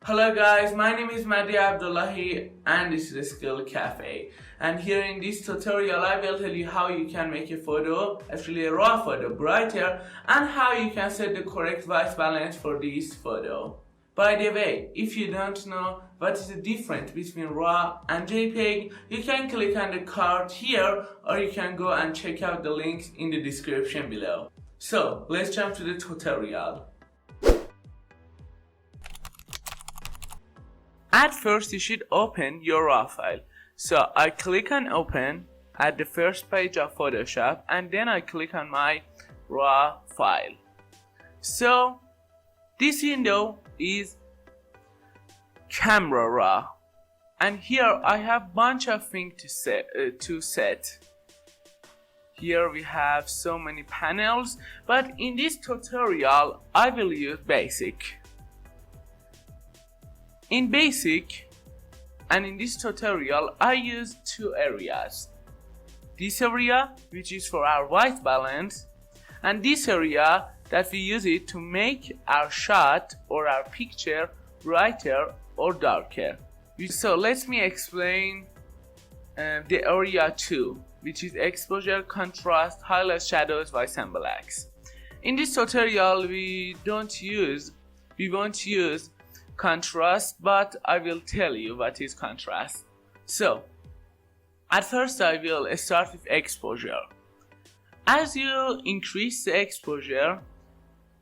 Hello guys, my name is Madi Abdullahi and this is the Skill Cafe, and here in this tutorial I will tell you how you can make a photo, actually a raw photo, brighter, and how you can set the correct white balance for this photo. By the way, if you don't know what is the difference between RAW and JPEG, you can click on the card here or you can go and check out the links in the description below. So let's jump to the tutorial. At first you should open your RAW file. So I click on open at the first page of Photoshop and then I click on my RAW file. So this window is camera RAW and here I have bunch of things to set. Here we have so many panels, but in this tutorial I will use basic. In basic and in this tutorial I use two areas. This area which is for our white balance and this area that we use it to make our shot or our picture brighter or darker. So let me explain the area 2, which is exposure, contrast, highlights, shadows, whites and blacks. In this tutorial we won't use contrast, but I will tell you what is contrast. So at first I will start with exposure. As you increase the exposure,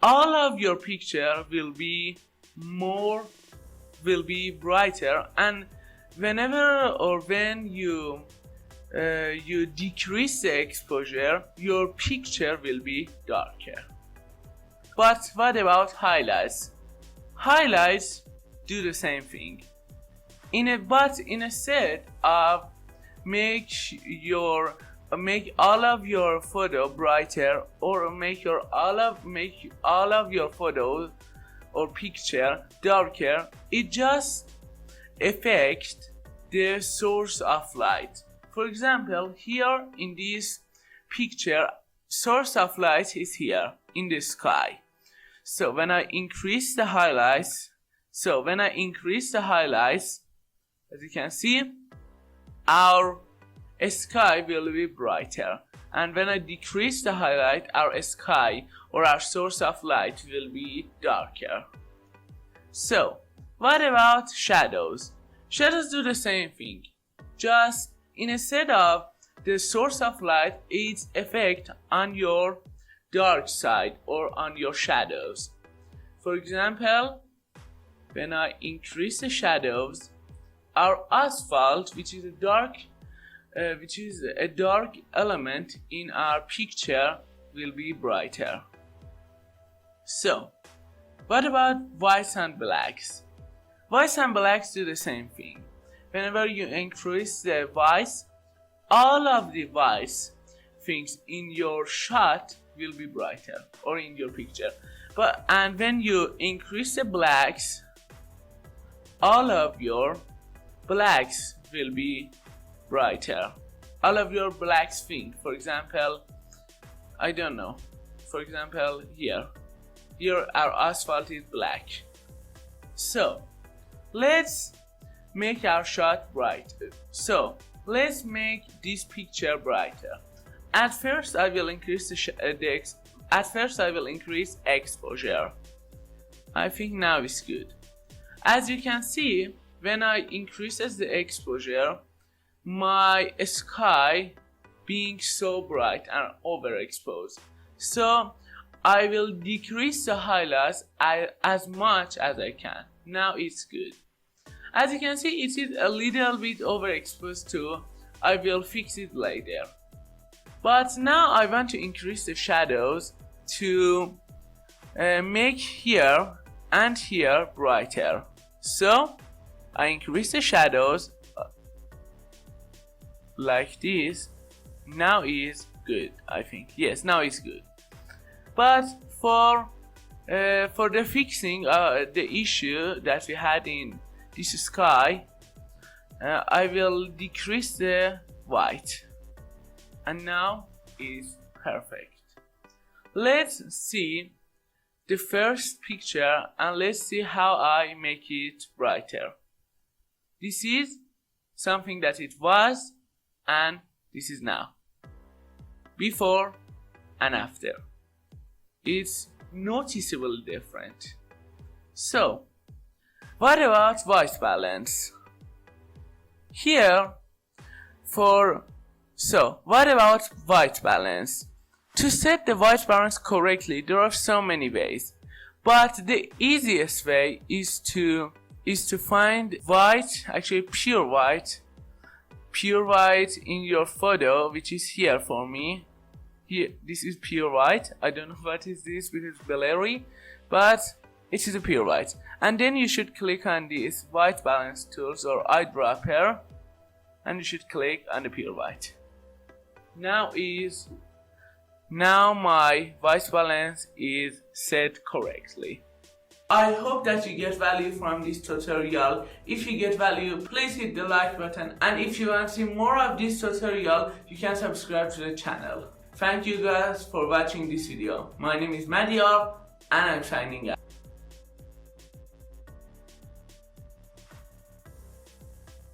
all of your picture will be brighter, and whenever or when you decrease the exposure, your picture will be darker. But what about highlights? Highlights do the same thing. But instead of make all of your photo brighter or make all of your photos or picture darker, it just affects the source of light. For example, here in this picture, source of light is here in the sky. So when I increase the highlights, as you can see, our sky will be brighter, and when I decrease the highlight, our sky or our source of light will be darker. So what about shadows? Shadows do the same thing, just instead of the source of light, its effect on your dark side or on your shadows. For example, when I increase the shadows, our asphalt, which is a dark element in our picture, will be brighter. So what about whites and blacks? Whites and blacks do the same thing. Whenever you increase the whites, all of the whites things in your shot will be brighter or in your picture. And when you increase the blacks, all of your blacks will be brighter. All of your blacks thing. For example, I don't know. For example, here our asphalt is black. So let's make our shot brighter. So let's make this picture brighter. At first I will increase exposure. I think now it's good. As you can see, when I increase the exposure, my sky being so bright and overexposed. So I will decrease the highlights as much as I can. Now it's good. As you can see, it is a little bit overexposed too. I will fix it later. But now I want to increase the shadows to make here and here brighter. So I increase the shadows like this. Now is good, I think. Yes, now it's good. But for the fixing the issue that we had in this sky, I will decrease the white, and now is perfect. Let's see the first picture and let's see how I make it brighter. This is something that it was and this is now. Before and after. It's noticeably different. So, what about white balance? What about white balance? To set the white balance correctly, there are so many ways, but the easiest way is to find white, actually pure white in your photo, which is here for me. Here, this is pure white. I don't know what is this because it's blurry, but it is a pure white. And then you should click on this white balance tools or eyedropper, and you should click on the pure white. Now my white balance is set correctly. I hope that you get value from this tutorial. If you get value, please hit the like button, and if you want to see more of this tutorial, you can subscribe to the channel. Thank you guys for watching this video. My name is Madiar and I'm signing out.